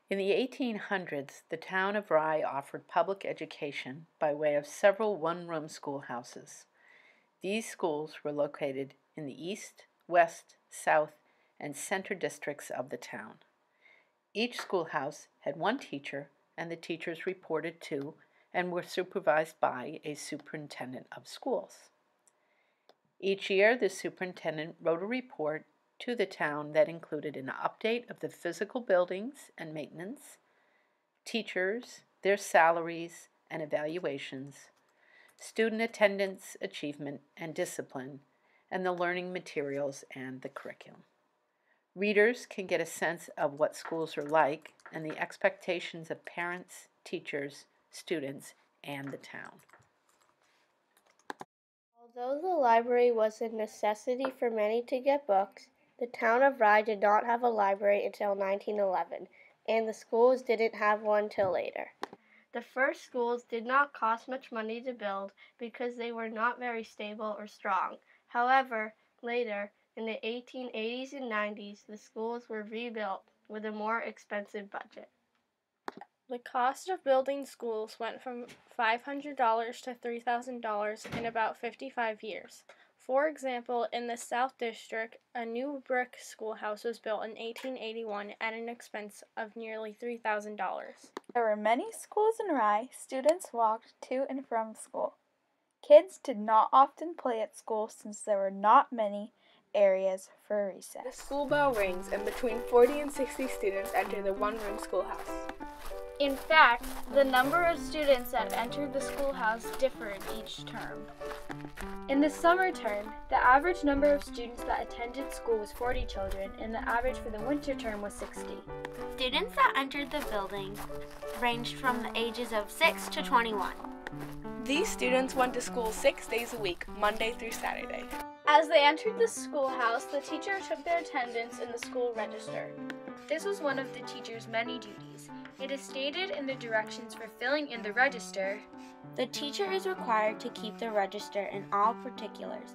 In the 1800s, the town of Rye offered public education by way of several one-room schoolhouses. These schools were located in the east, west, south, and center districts of the town. Each schoolhouse had one teacher, and the teachers reported to and were supervised by a superintendent of schools. Each year, the superintendent wrote a report to the town that included an update of the physical buildings and maintenance, teachers, their salaries and evaluations, student attendance, achievement and discipline, and the learning materials and the curriculum. Readers can get a sense of what schools are like and the expectations of parents, teachers, students, and the town. Although the library was a necessity for many to get books, the town of Rye did not have a library until 1911, and the schools didn't have one till later. The first schools did not cost much money to build because they were not very stable or strong. However, later, in the 1880s and 90s, the schools were rebuilt with a more expensive budget. The cost of building schools went from $500 to $3,000 in about 55 years. For example, in the South District, a new brick schoolhouse was built in 1881 at an expense of nearly $3,000. There were many schools in Rye. Students walked to and from school. Kids did not often play at school since there were not many areas for recess. The school bell rings and between 40 and 60 students enter the one-room schoolhouse. In fact, the number of students that entered the schoolhouse differed each term. In the summer term, the average number of students that attended school was 40 children, and the average for the winter term was 60. Students that entered the building ranged from the ages of 6 to 21. These students went to school 6 days a week, Monday through Saturday. As they entered the schoolhouse, the teacher took their attendance in the school register. This was one of the teacher's many duties. It is stated in the directions for filling in the register. The teacher is required to keep the register in all particulars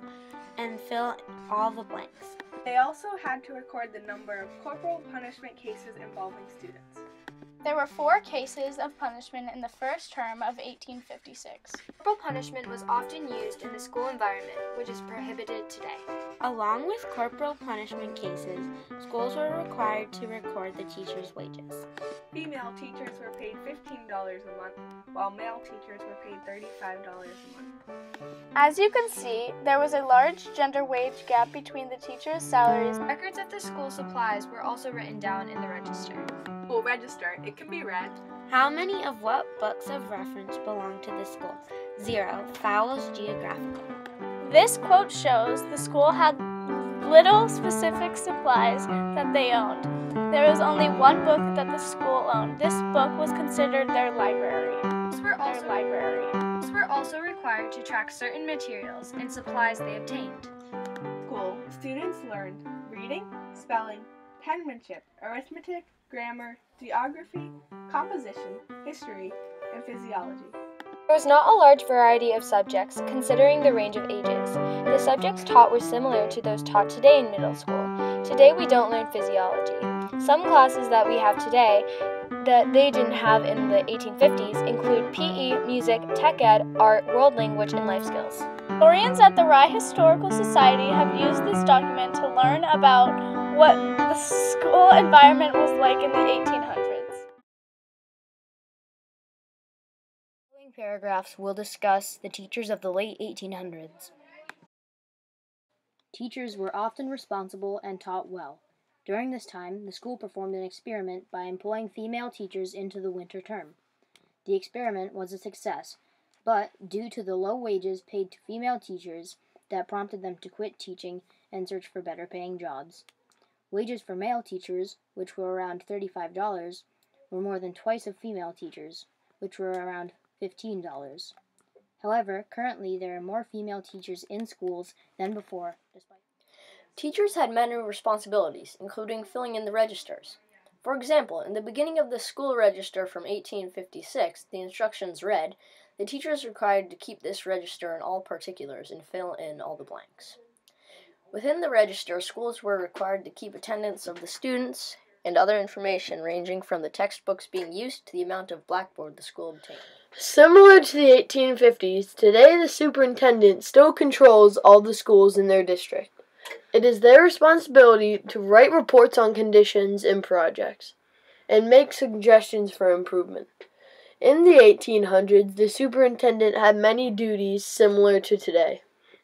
and fill all the blanks. They also had to record the number of corporal punishment cases involving students. There were 4 cases of punishment in the first term of 1856. Corporal punishment was often used in the school environment, which is prohibited today. Along with corporal punishment cases, schools were required to record the teacher's wages. Female teachers were paid $15 a month, while male teachers were paid $35 a month. As you can see, there was a large gender wage gap between the teachers' salaries. Records of the school supplies were also written down in the register. School register, it can be read. How many of what books of reference belong to the school? 0. Fowles Geographical. This quote shows the school had little specific supplies that they owned. There was only one book that the school owned. This book was considered their library. Schools were also required to track certain materials and supplies they obtained. School, students learned reading, spelling, penmanship, arithmetic, grammar, geography, composition, history, and physiology. There was not a large variety of subjects, considering the range of ages. The subjects taught were similar to those taught today in middle school. Today we don't learn physiology. Some classes that we have today that they didn't have in the 1850s include PE, music, tech ed, art, world language, and life skills. Historians at the Rye Historical Society have used this document to learn about what the school environment was like in the 1800s. The following paragraphs will discuss the teachers of the late 1800s. Teachers were often responsible and taught well. During this time, the school performed an experiment by employing female teachers into the winter term. The experiment was a success, but due to the low wages paid to female teachers, that prompted them to quit teaching and search for better paying jobs. Wages for male teachers, which were around $35, were more than twice of female teachers, which were around $15. However, currently there are more female teachers in schools than before. Teachers had many responsibilities, including filling in the registers. For example, in the beginning of the school register from 1856, the instructions read, "The teacher is required to keep this register in all particulars and fill in all the blanks." Within the register, schools were required to keep attendance of the students, and other information ranging from the textbooks being used to the amount of blackboard the school obtained. Similar to the 1850s, today the superintendent still controls all the schools in their district. It is their responsibility to write reports on conditions and projects, and make suggestions for improvement. In the 1800s, the superintendent had many duties similar to today.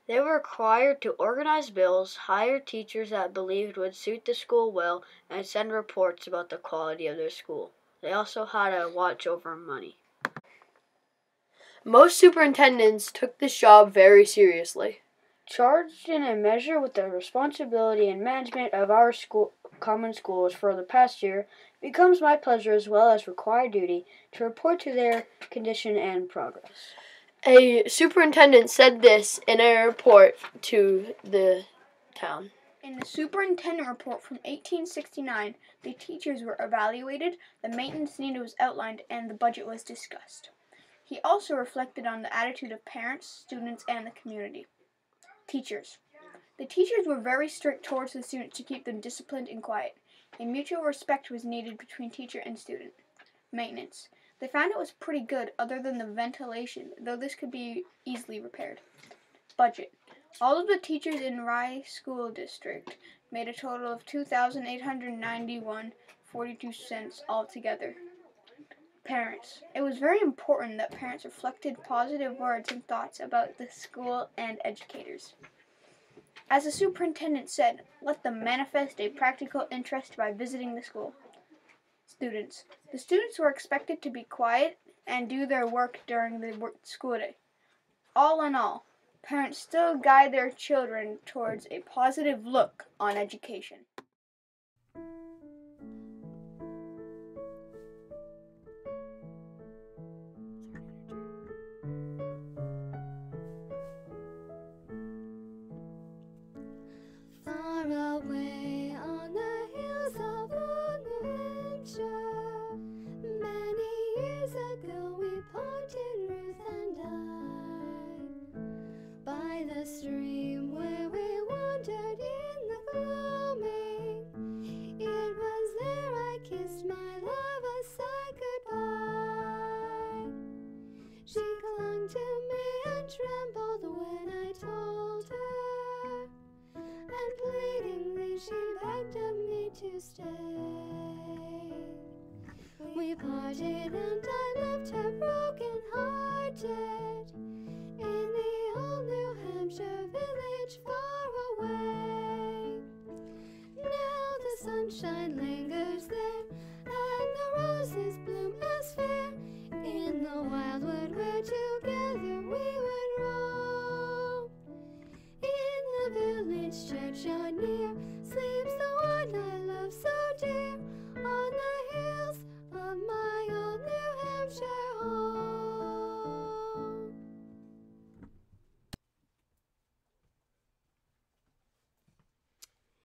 They were required to organize bills, hire teachers that believed would suit the school well, and send reports about the quality of their school. They also had to watch over money. Most superintendents took this job very seriously. Charged in a measure with the responsibility and management of our common schools for the past year, it becomes my pleasure as well as required duty to report to their condition and progress. A superintendent said this in a report to the town. In the superintendent report from 1869, the teachers were evaluated, the maintenance needed was outlined, and the budget was discussed. He also reflected on the attitude of parents, students, and the community. Teachers. The teachers were very strict towards the students to keep them disciplined and quiet. A mutual respect was needed between teacher and student. Maintenance. They found it was pretty good other than the ventilation, though this could be easily repaired. Budget. All of the teachers in Rye School District made a total of $2,891.42 altogether. Parents. It was very important that parents reflected positive words and thoughts about the school and educators. As the superintendent said, let them manifest a practical interest by visiting the school. Students. The students were expected to be quiet and do their work during the school day. All in all, parents still guide their children towards a positive look on education. Far away on the hills of old New Hampshire, many years ago we parted, Ruth and I, by the stream where we wandered in the gloaming. It was there I kissed my love a sigh goodbye. She clung to me and trembled when I told her, and pleadingly she begged of me to stay. We parted and I left her broken hearted in the old New Hampshire village far away. Now the sunshine lingers